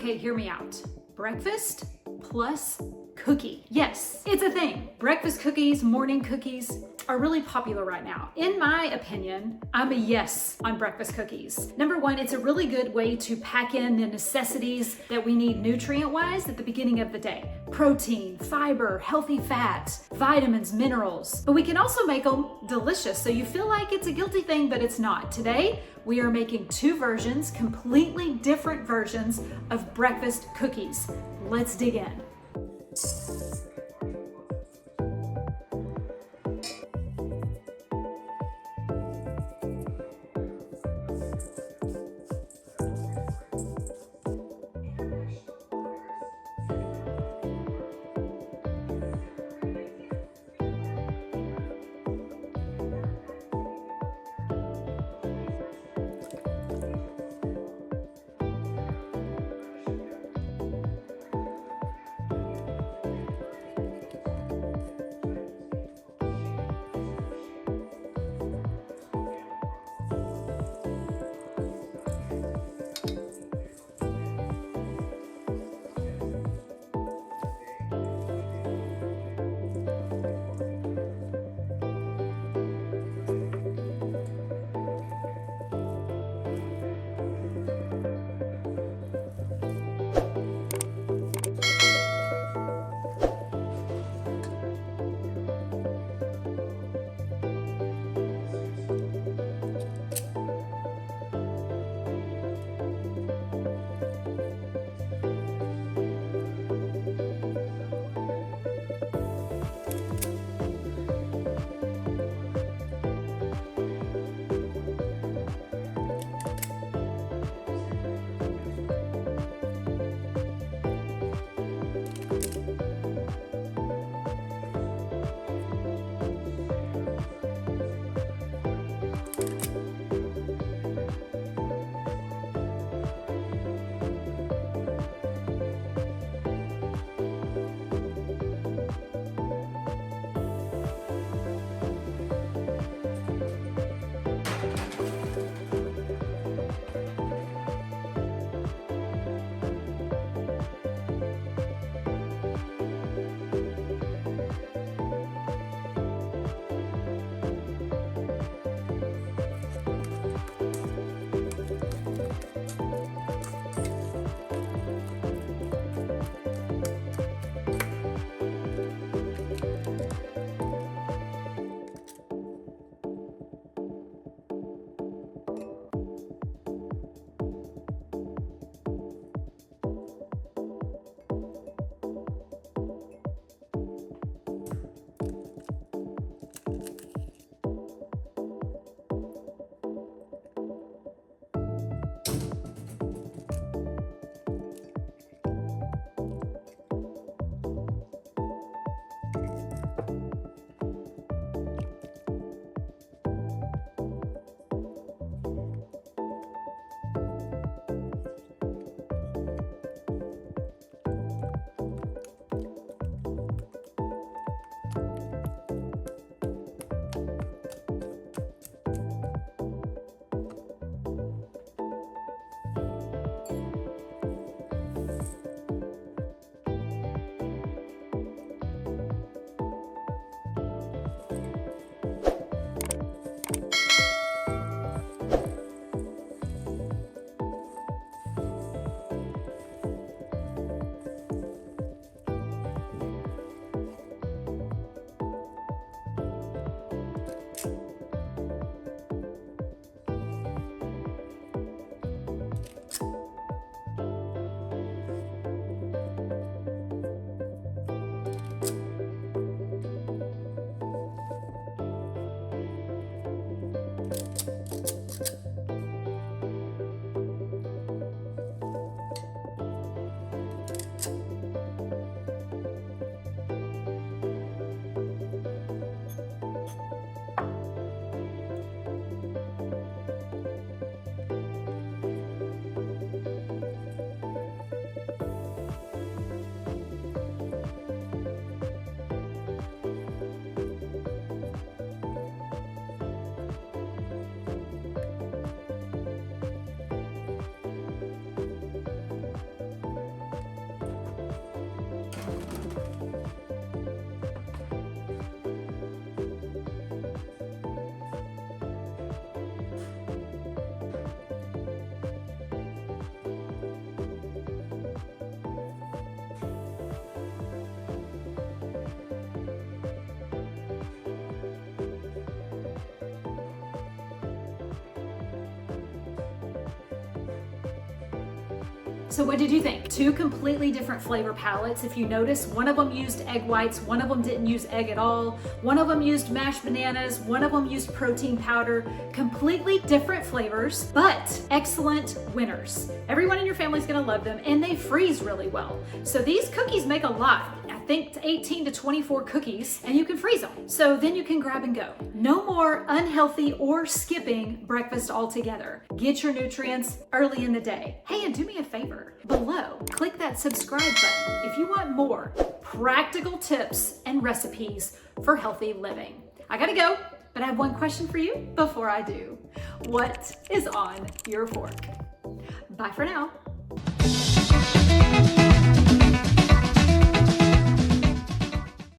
Okay, hear me out. Breakfast plus cookie. Yes, it's a thing. Breakfast cookies, morning cookies are really popular right now. In my opinion, I'm a yes on breakfast cookies. Number one, it's a really good way to pack in the necessities that we need nutrient-wise at the beginning of the day. Protein, fiber, healthy fat, vitamins, minerals. But we can also make them delicious, so you feel like it's a guilty thing, but it's not. Today, we are making two versions, completely different versions of breakfast cookies. Let's dig in. So what did you think? Two completely different flavor palettes. If you notice, one of them used egg whites, one of them didn't use egg at all. One of them used mashed bananas, one of them used protein powder. Completely different flavors, but excellent winners. Everyone in your family is gonna love them, and they freeze really well. So these cookies make a lot. I think 18 to 24 cookies, and you can freeze them. So then you can grab and go. No more unhealthy or skipping breakfast altogether. Get your nutrients early in the day. Hey, and do me a favor. Below, click that subscribe button if you want more practical tips and recipes for healthy living. I gotta go, but I have one question for you before I do. What is on your fork? Bye for now.